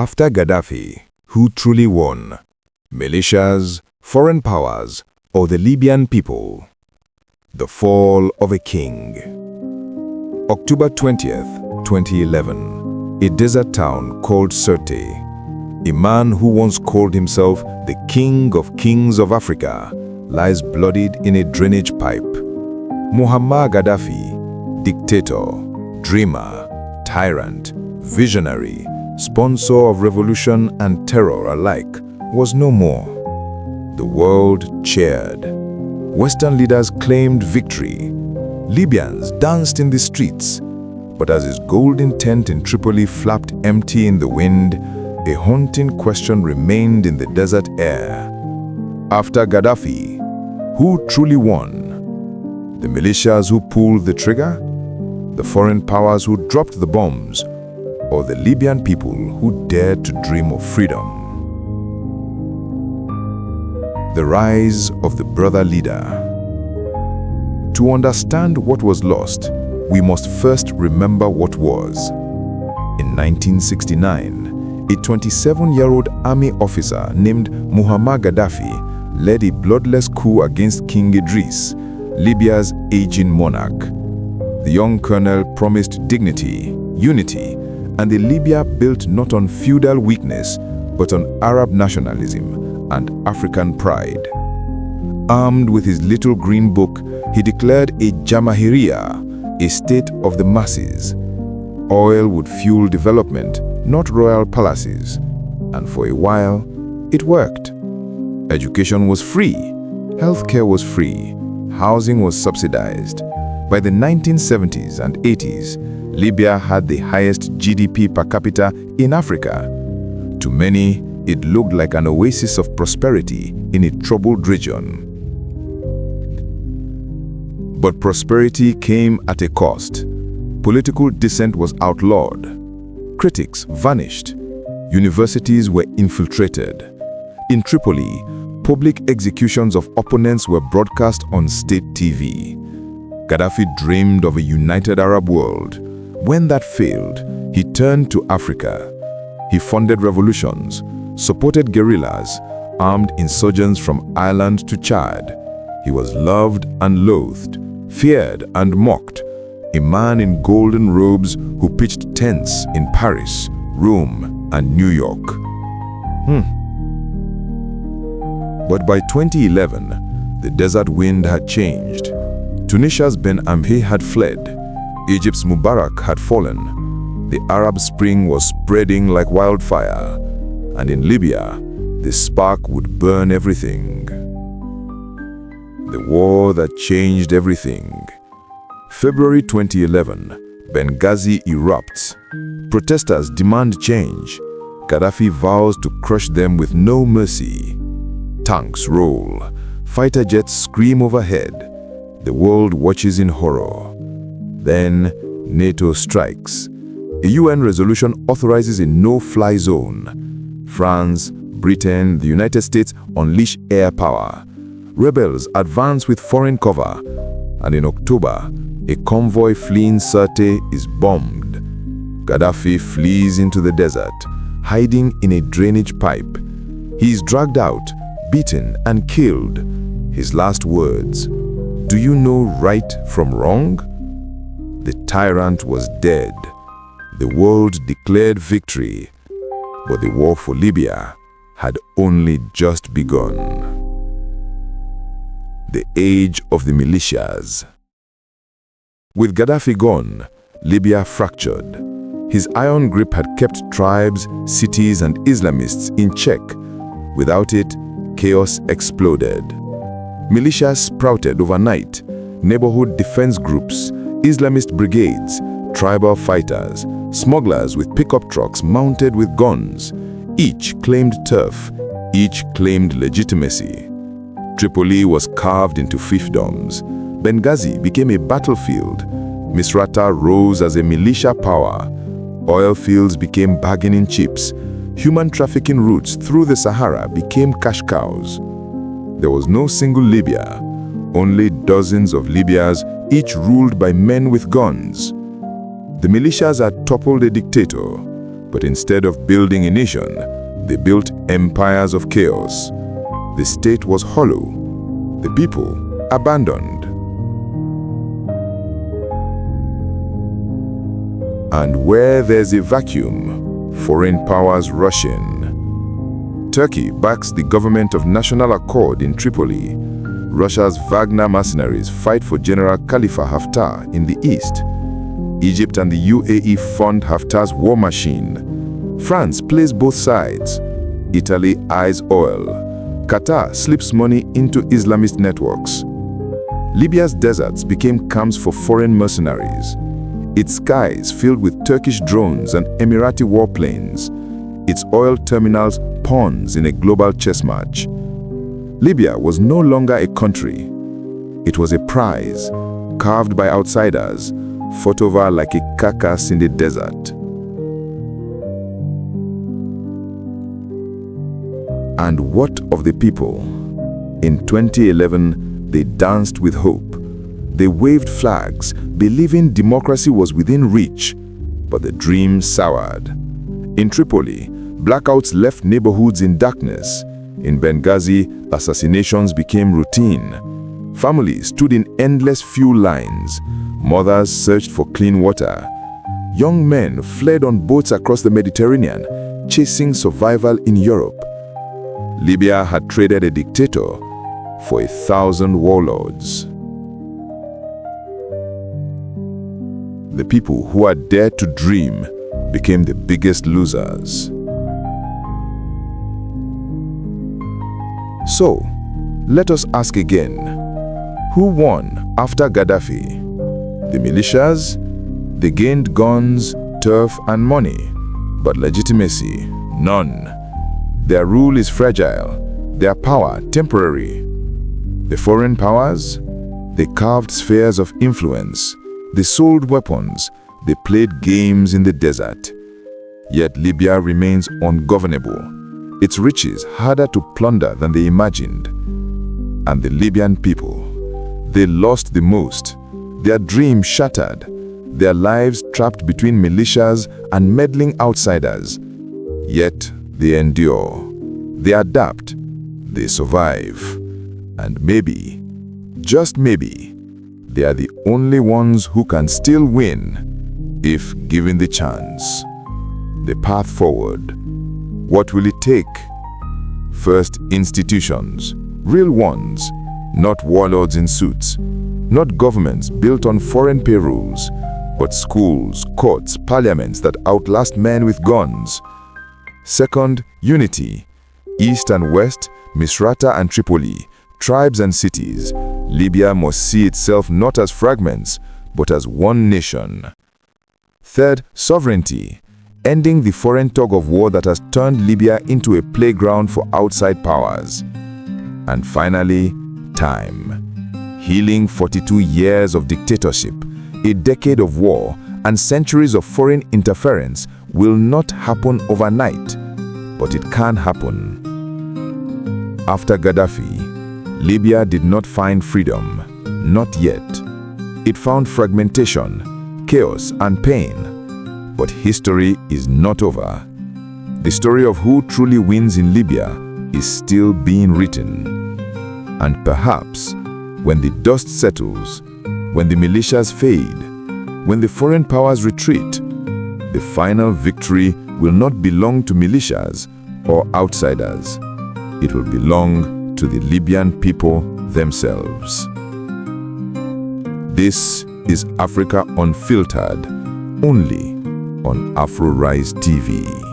After Gaddafi, who truly won? Militias, foreign powers, or the Libyan people? The fall of a king. October 20th, 2011. A desert town called Sirte. A man who once called himself the King of Kings of Africa lies bloodied in a drainage pipe. Muammar Gaddafi, dictator, dreamer, tyrant, visionary, sponsor of revolution and terror alike, was no more. The world cheered. Western leaders claimed victory. Libyans danced in the streets. But as his golden tent in Tripoli flapped empty in the wind, a haunting question remained in the desert air. After Gaddafi, who truly won? The militias who pulled the trigger? The foreign powers who dropped the bombs? Or the Libyan people who dared to dream of freedom? The rise of the brother leader. To understand what was lost, we must first remember what was. In 1969, a 27-year-old army officer named Muammar Gaddafi led a bloodless coup against King Idris, Libya's aging monarch. The young colonel promised dignity, unity, and a Libya built not on feudal weakness, but on Arab nationalism and African pride. Armed with his little green book, he declared a Jamahiriya, a state of the masses. Oil would fuel development, not royal palaces. And for a while, it worked. Education was free, healthcare was free, housing was subsidized. By the 1970s and 80s, Libya had the highest GDP per capita in Africa. To many, it looked like an oasis of prosperity in a troubled region. But prosperity came at a cost. Political dissent was outlawed. Critics vanished. Universities were infiltrated. In Tripoli, public executions of opponents were broadcast on state TV. Gaddafi dreamed of a united Arab world. When that failed, he turned to Africa. He funded revolutions, supported guerrillas, armed insurgents from Ireland to Chad. He was loved and loathed, feared and mocked, a man in golden robes who pitched tents in Paris, Rome, and New York. But by 2011, the desert wind had changed. Tunisia's Ben Ali had fled. Egypt's Mubarak had fallen. The Arab Spring was spreading like wildfire. And in Libya, the spark would burn everything. The war that changed everything. February 2011, Benghazi erupts. Protesters demand change. Gaddafi vows to crush them with no mercy. Tanks roll. Fighter jets scream overhead. The world watches in horror. Then, NATO strikes. A UN resolution authorizes a no-fly zone. France, Britain, the United States unleash air power. Rebels advance with foreign cover. And in October, a convoy fleeing Sirte is bombed. Gaddafi flees into the desert, hiding in a drainage pipe. He is dragged out, beaten and killed. His last words, "Do you know right from wrong?" The tyrant was dead. The world declared victory, but the war for Libya had only just begun. The age of the militias. With Gaddafi gone, Libya fractured. His iron grip had kept tribes, cities, and Islamists in check. Without it, chaos exploded. Militias sprouted overnight. Neighborhood defense groups, Islamist brigades, tribal fighters, smugglers with pickup trucks mounted with guns. Each claimed turf, each claimed legitimacy. Tripoli was carved into fiefdoms. Benghazi became a battlefield. Misrata rose as a militia power. Oil fields became bargaining chips. Human trafficking routes through the Sahara became cash cows. There was no single Libya, only dozens of Libyas, each ruled by men with guns. The militias had toppled a dictator. But instead of building a nation, they built empires of chaos. The state was hollow, the people abandoned. And where there's a vacuum, foreign powers rush in. Turkey backs the government of National Accord in Tripoli. Russia's Wagner mercenaries fight for General Khalifa Haftar in the east. Egypt and the UAE fund Haftar's war machine. France plays both sides. Italy eyes oil. Qatar slips money into Islamist networks. Libya's deserts became camps for foreign mercenaries. Its skies filled with Turkish drones and Emirati warplanes. Its oil terminals pawns in a global chess match. Libya was no longer a country. It was a prize, carved by outsiders, fought over like a carcass in the desert. And what of the people? In 2011, they danced with hope. They waved flags, believing democracy was within reach, but the dream soured. In Tripoli, blackouts left neighborhoods in darkness. In Benghazi, assassinations became routine. Families stood in endless fuel lines. Mothers searched for clean water. Young men fled on boats across the Mediterranean, chasing survival in Europe. Libya had traded a dictator for 1,000 warlords. The people who had dared to dream became the biggest losers. So, let us ask again, who won after Gaddafi? The militias? They gained guns, turf and money, but legitimacy, none. Their rule is fragile, their power temporary. The foreign powers? They carved spheres of influence. They sold weapons, they played games in the desert. Yet Libya remains ungovernable, its riches harder to plunder than they imagined. And the Libyan people, they lost the most, their dreams shattered, their lives trapped between militias and meddling outsiders. Yet they endure, they adapt, they survive, and maybe, just maybe, they are the only ones who can still win if given the chance. The path forward. What will it take? First, institutions, real ones, not warlords in suits, not governments built on foreign payrolls, but schools, courts, parliaments that outlast men with guns. Second, unity. East and West, Misrata and Tripoli, tribes and cities. Libya must see itself not as fragments, but as one nation. Third, sovereignty. Ending the foreign tug of war that has turned Libya into a playground for outside powers. And finally, time. Healing 42 years of dictatorship, a decade of war, and centuries of foreign interference will not happen overnight, but it can happen. After Gaddafi, Libya did not find freedom, not yet. It found fragmentation, chaos, and pain. But history is not over. The story of who truly wins in Libya is still being written. And perhaps, when the dust settles, when the militias fade, when the foreign powers retreat, the final victory will not belong to militias or outsiders. It will belong to the Libyan people themselves. This is Africa Unfiltered, only on Afro Rise TV.